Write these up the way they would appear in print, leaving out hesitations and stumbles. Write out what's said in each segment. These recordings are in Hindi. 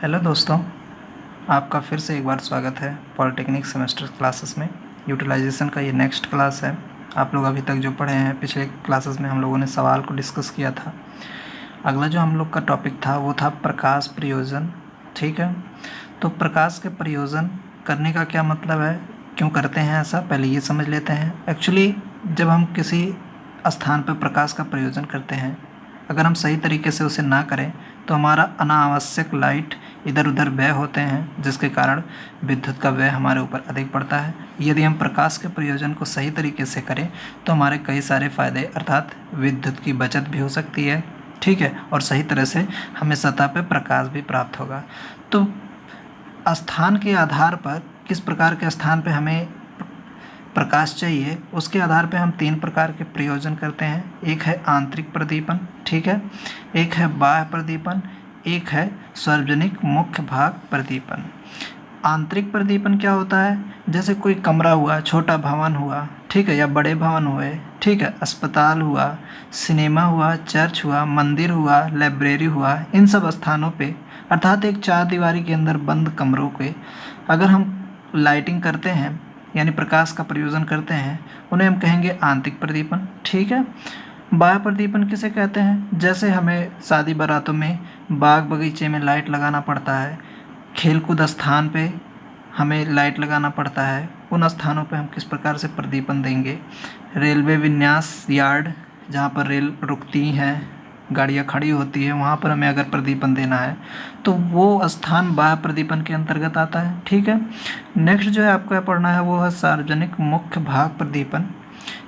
हेलो दोस्तों, आपका फिर से एक बार स्वागत है पॉलिटेक्निक सेमेस्टर क्लासेस में। यूटिलाइजेशन का ये नेक्स्ट क्लास है। आप लोग अभी तक जो पढ़े हैं, पिछले क्लासेस में हम लोगों ने सवाल को डिस्कस किया था। अगला जो हम लोग का टॉपिक था वो था प्रकाश प्रयोजन। ठीक है, तो प्रकाश के प्रयोजन करने का क्या मतलब है, क्यों करते हैं ऐसा, पहले ये समझ लेते हैं। एक्चुअली जब हम किसी स्थान पर प्रकाश का प्रयोजन करते हैं, अगर हम सही तरीके से उसे ना करें तो हमारा अनावश्यक लाइट इधर उधर व्यय होते हैं, जिसके कारण विद्युत का व्यय हमारे ऊपर अधिक पड़ता है। यदि हम प्रकाश के प्रयोजन को सही तरीके से करें तो हमारे कई सारे फ़ायदे अर्थात विद्युत की बचत भी हो सकती है। ठीक है, और सही तरह से हमें सतह पर प्रकाश भी प्राप्त होगा। तो स्थान के आधार पर, किस प्रकार के स्थान पर हमें प्रकाश चाहिए, उसके आधार पे हम 3 प्रकार के प्रयोजन करते हैं। एक है आंतरिक प्रदीपन, ठीक है, एक है बाह्य प्रदीपन, एक है सार्वजनिक मुख्य भाग प्रदीपन। आंतरिक प्रदीपन क्या होता है, जैसे कोई कमरा हुआ, छोटा भवन हुआ, ठीक है, या बड़े भवन हुए, ठीक है, अस्पताल हुआ, सिनेमा हुआ, चर्च हुआ, मंदिर हुआ, लाइब्रेरी हुआ, इन सब स्थानों पे अर्थात एक चार दीवारी के अंदर बंद कमरों के अगर हम लाइटिंग करते हैं यानी प्रकाश का प्रयोजन करते हैं, उन्हें हम कहेंगे आंतरिक प्रदीपन। ठीक है, बाह्य प्रदीपन किसे कहते हैं, जैसे हमें शादी बारातों में बाग बगीचे में लाइट लगाना पड़ता है, खेलकूद स्थान पे हमें लाइट लगाना पड़ता है, उन स्थानों पे हम किस प्रकार से प्रदीपन देंगे। रेलवे विन्यास यार्ड, जहाँ पर रेल रुकती हैं, गाड़ियाँ खड़ी होती है, वहाँ पर हमें अगर प्रदीपन देना है तो वो स्थान बाह्य प्रदीपन के अंतर्गत आता है। ठीक है, नेक्स्ट जो है आपको पढ़ना है वो है सार्वजनिक मुख्य भाग प्रदीपन।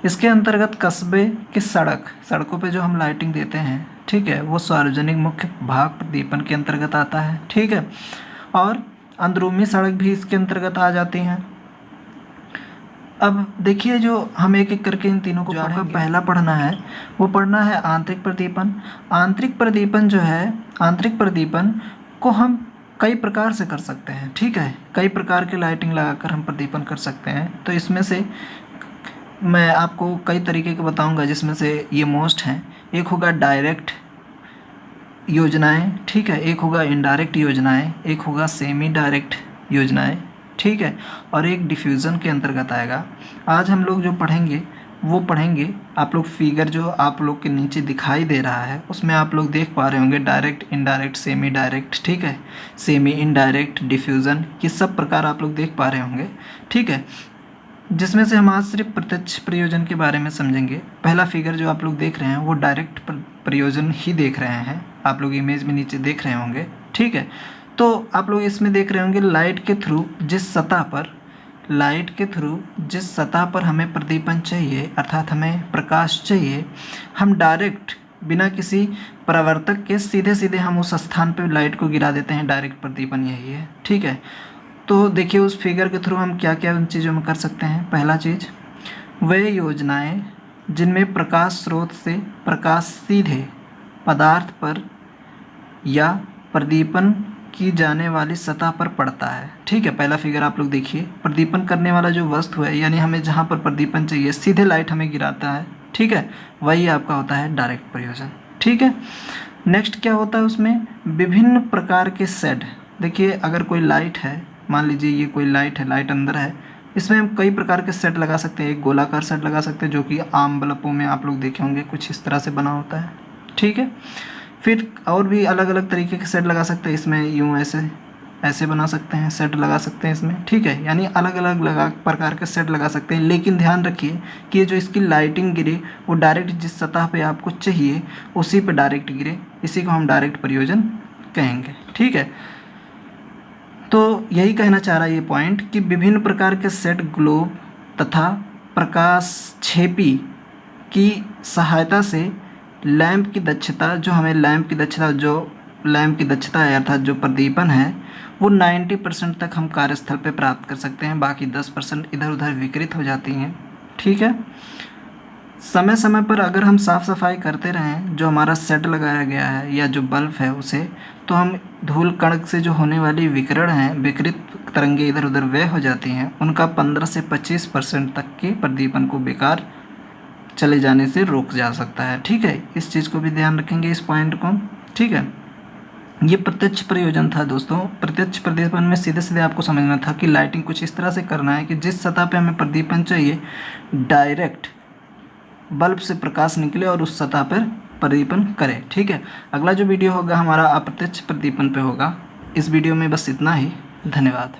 इसके अंतर्गत कस्बे की सड़कों पे जो हम लाइटिंग देते हैं, ठीक है, वो सार्वजनिक मुख्य भाग प्रदीपन के अंतर्गत आता है। ठीक है, और अंदरूनी सड़क भी इसके अंतर्गत आ जाती हैं। अब देखिए, जो हम एक एक करके इन तीनों को आपका पहला पढ़ना है वो पढ़ना है आंतरिक प्रदीपन। आंतरिक प्रदीपन जो है, आंतरिक प्रदीपन को हम कई प्रकार से कर सकते हैं। ठीक है, कई प्रकार के लाइटिंग लगाकर हम प्रदीपन कर सकते हैं। तो इसमें से मैं आपको कई तरीके के बताऊंगा, जिसमें से ये मोस्ट हैं। एक होगा डायरेक्ट योजनाएं, ठीक है, एक होगा इनडायरेक्ट योजनाएं, एक होगा सेमी डायरेक्ट योजनाएं, ठीक है, और एक डिफ्यूज़न के अंतर्गत आएगा। आज हम लोग जो पढ़ेंगे वो पढ़ेंगे, आप लोग फिगर जो आप लोग के नीचे दिखाई दे रहा है उसमें आप लोग देख पा रहे होंगे डायरेक्ट, इनडायरेक्ट, सेमी डायरेक्ट, ठीक है, सेमी इनडायरेक्ट, डिफ्यूज़न, ये सब प्रकार आप लोग देख पा रहे होंगे। ठीक है, जिसमें से हम आज सिर्फ प्रत्यक्ष प्रयोजन के बारे में समझेंगे। पहला फिगर जो आप लोग देख रहे हैं वो डायरेक्ट प्रयोजन ही देख रहे हैं, आप लोग इमेज में नीचे देख रहे होंगे। ठीक है, तो आप लोग इसमें देख रहे होंगे लाइट के थ्रू जिस सतह पर हमें प्रदीपन चाहिए, अर्थात हमें प्रकाश चाहिए, हम डायरेक्ट बिना किसी परावर्तक के सीधे सीधे हम उस स्थान पर लाइट को गिरा देते हैं। डायरेक्ट प्रदीपन यही है। ठीक है, तो देखिए उस फिगर के थ्रू हम क्या क्या उन चीज़ों में कर सकते हैं। पहला चीज़, वे योजनाएं जिनमें प्रकाश स्रोत से प्रकाश सीधे पदार्थ पर या प्रदीपन की जाने वाली सतह पर पड़ता है। ठीक है, पहला फिगर आप लोग देखिए, प्रदीपन करने वाला जो वस्तु है, यानी हमें जहाँ पर प्रदीपन चाहिए सीधे लाइट हमें गिराता है। ठीक है, वही आपका होता है डायरेक्ट प्रयोजन। ठीक है, नेक्स्ट क्या होता है, उसमें विभिन्न प्रकार के शेड। देखिए, अगर कोई लाइट है, मान लीजिए ये कोई लाइट है, लाइट अंदर है, इसमें हम कई प्रकार के सेट लगा सकते हैं। एक गोलाकार सेट लगा सकते हैं जो कि आम बल्बों में आप लोग देखे होंगे, कुछ इस तरह से बना होता है। ठीक है, फिर और भी अलग अलग तरीके के सेट लगा सकते हैं। इसमें यूँ ऐसे बना सकते हैं, सेट लगा सकते हैं इसमें। ठीक है, यानी अलग अलग प्रकार के सेट लगा सकते हैं, लेकिन ध्यान रखिए कि ये जो इसकी लाइटिंग गिरे वो डायरेक्ट जिस सतह पे आपको चाहिए उसी पे डायरेक्ट गिरे, इसी को हम डायरेक्ट प्रयोजन कहेंगे। ठीक है, तो यही कहना चाह रहा है ये पॉइंट कि विभिन्न प्रकार के सेट ग्लोब तथा प्रकाशक्षेपी की सहायता से लैंप की दक्षता, जो लैंप की दक्षता है अर्थात जो प्रदीपन है, वो 90% तक हम कार्यस्थल पे प्राप्त कर सकते हैं। बाकी 10% इधर उधर विकृत हो जाती हैं। ठीक है, समय समय पर अगर हम साफ़ सफाई करते रहें जो हमारा सेट लगाया गया है या जो बल्ब है उसे, तो हम धूल कण से जो होने वाली विकिरण हैं, विकृत तरंगे इधर उधर व्यय हो जाती हैं, उनका 15 से 25% तक के प्रदीपन को बेकार चले जाने से रोक जा सकता है। ठीक है, इस चीज़ को भी ध्यान रखेंगे, इस पॉइंट को। ठीक है, ये प्रत्यक्ष प्रयोजन था दोस्तों। प्रत्यक्ष प्रदीपन में सीधे सीधे आपको समझना था कि लाइटिंग कुछ इस तरह से करना है कि जिस सतह पे हमें प्रदीपन चाहिए डायरेक्ट बल्ब से प्रकाश निकले और उस सतह पर प्रदीपन करे। ठीक है, अगला जो वीडियो होगा हमारा अप्रत्यक्ष प्रदीपन पे होगा। इस वीडियो में बस इतना ही। धन्यवाद।